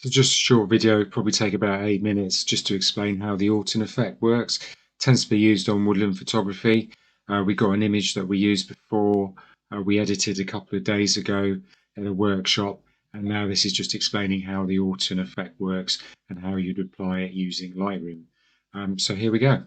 So just a short video, probably take about 8 minutes just to explain how the Orton Effect works. It tends to be used on woodland photography. We got an image that we used before, we edited a couple of days ago at a workshop, and now this is just explaining how the Orton Effect works and how you'd apply it using Lightroom. So here we go.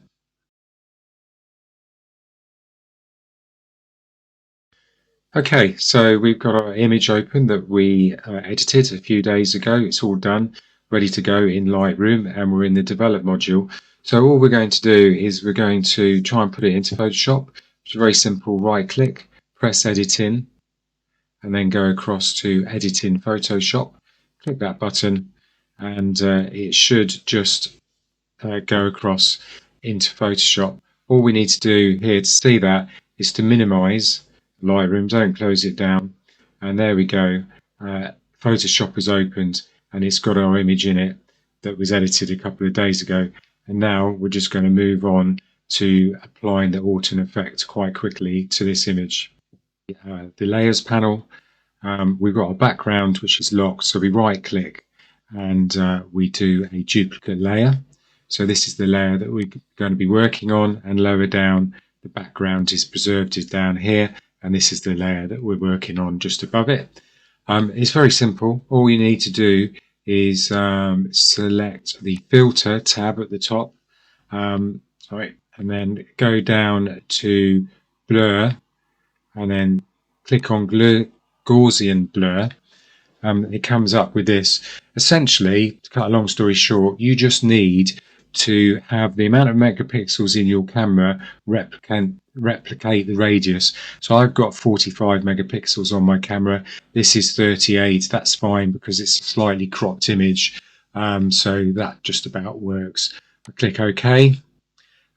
Okay, so we've got our image open that we edited a few days ago. It's all done, ready to go in Lightroom, and we're in the develop module. So all we're going to do is we're going to try and put it into Photoshop. It's very simple. Right click, press edit in, and then go across to edit in Photoshop. Click that button, and it should just go across into Photoshop. All we need to do here to see that is to minimize Lightroom, don't close it down, and there we go. Photoshop is opened and it's got our image in it that was edited a couple of days ago, and now we're just going to move on to applying the Orton effect quite quickly to this image. The layers panel, we've got a background which is locked, so we right click and we do a duplicate layer. So this is the layer that we're going to be working on, and lower down the background is preserved is down here, and this is the layer that we're working on just above it. It's very simple. All you need to do is select the filter tab at the top, and then go down to blur, and then click on Gaussian blur. It comes up with this. Essentially, to cut a long story short, you just need to have the amount of megapixels in your camera replicate the radius. So I've got 45 megapixels on my camera. This is 38. That's fine because it's a slightly cropped image. So that just about works. I click OK.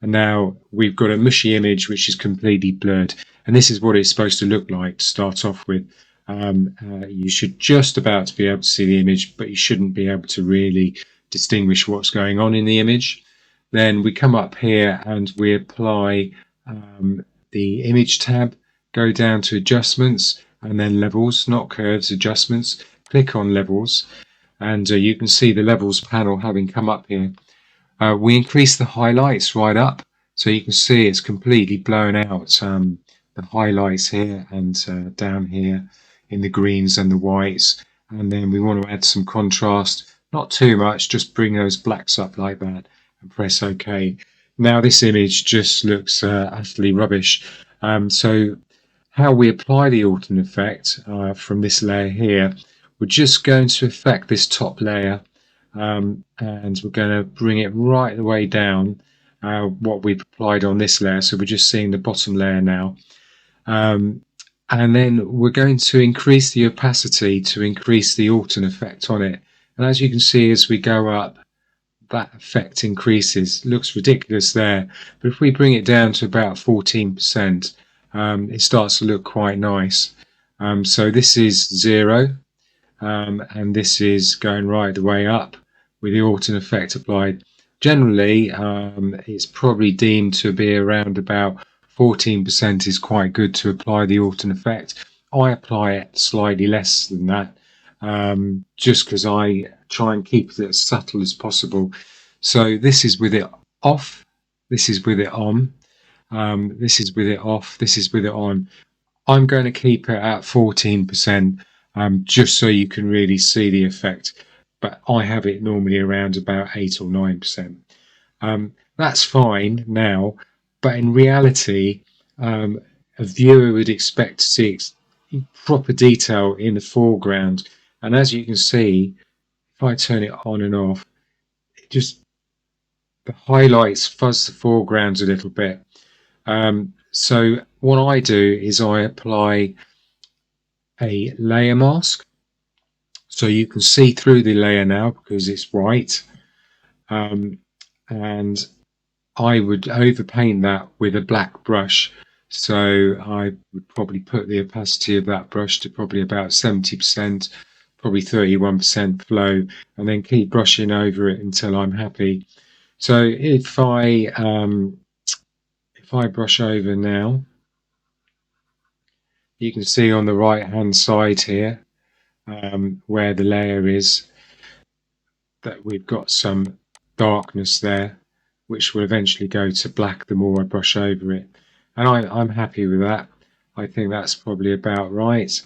And now we've got a mushy image which is completely blurred. And this is what it's supposed to look like to start off with. You should just about be able to see the image, but you shouldn't be able to really distinguish what's going on in the image. Then we come up here and we apply the image tab, go down to adjustments and then levels, not curves, adjustments. Click on levels, and you can see the levels panel having come up here. We increase the highlights right up, so you can see it's completely blown out, the highlights here and down here in the greens and the whites. And then we want to add some contrast. Not too much, just bring those blacks up like that and press OK. Now this image just looks utterly rubbish. So how we apply the Orton effect from this layer here, we're just going to affect this top layer, and we're going to bring it right the way down what we've applied on this layer. So we're just seeing the bottom layer now. And then we're going to increase the opacity to increase the Orton effect on it. And as you can see, as we go up, that effect increases. It looks ridiculous there, but if we bring it down to about 14%, it starts to look quite nice. So this is 0, and this is going right the way up with the Orton effect applied. Generally, it's probably deemed to be around about 14% is quite good to apply the Orton effect. I apply it slightly less than that, just because I try and keep it as subtle as possible. So this is with it off, this is with it on, this is with it off, this is with it on. I'm going to keep it at 14%, just so you can really see the effect, but I have it normally around about 8 or 9%. That's fine now, but in reality, a viewer would expect to see proper detail in the foreground, and as you can see, if I turn it on and off, it just, the highlights fuzz the foregrounds a little bit. So what I do is I apply a layer mask, so you can see through the layer now because it's white, and I would overpaint that with a black brush. So I would probably put the opacity of that brush to probably about 70%, probably 31% flow, and then keep brushing over it until I'm happy. So if I brush over now, you can see on the right hand side here where the layer is. that we've got some darkness there, which will eventually go to black the more I brush over it. And I'm happy with that. I think that's probably about right.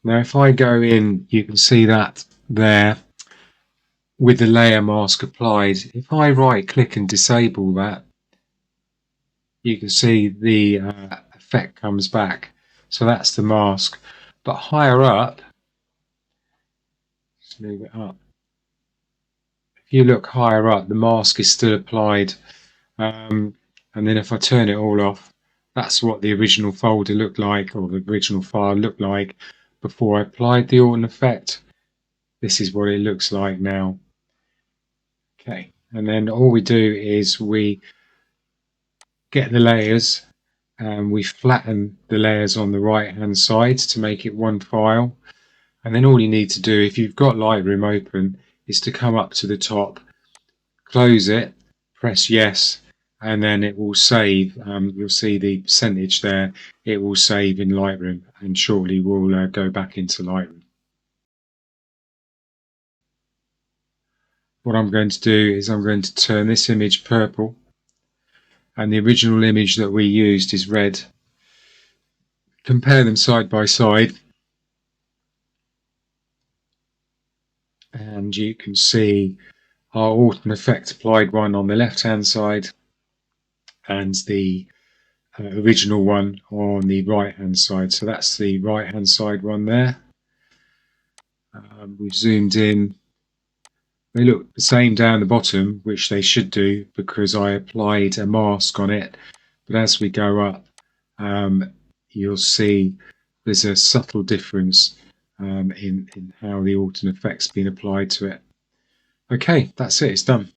Now if I go in, you can see that there with the layer mask applied. If I right click and disable that, you can see the effect comes back. So that's the mask. But higher up, let's move it up. If you look higher up, the mask is still applied. And then if I turn it all off, that's what the original folder looked like, or the original file looked like before I applied the Orton effect. This is what it looks like now. Okay, and then all we do is we get the layers and we flatten the layers on the right hand side to make it one file. And then all you need to do, if you've got Lightroom open, is to come up to the top, close it, press yes, and then it will save. You'll see the percentage there. It will save in Lightroom, and shortly we'll go back into Lightroom. What I'm going to do is I'm going to turn this image purple, and the original image that we used is red. Compare them side by side, and you can see our Orton effect applied one on the left hand side and the original one on the right hand side. So that's the right hand side one there. We've zoomed in. They look the same down the bottom, which they should do because I applied a mask on it. But as we go up, you'll see there's a subtle difference in how the Orton effect's been applied to it. Okay, that's it, it's done.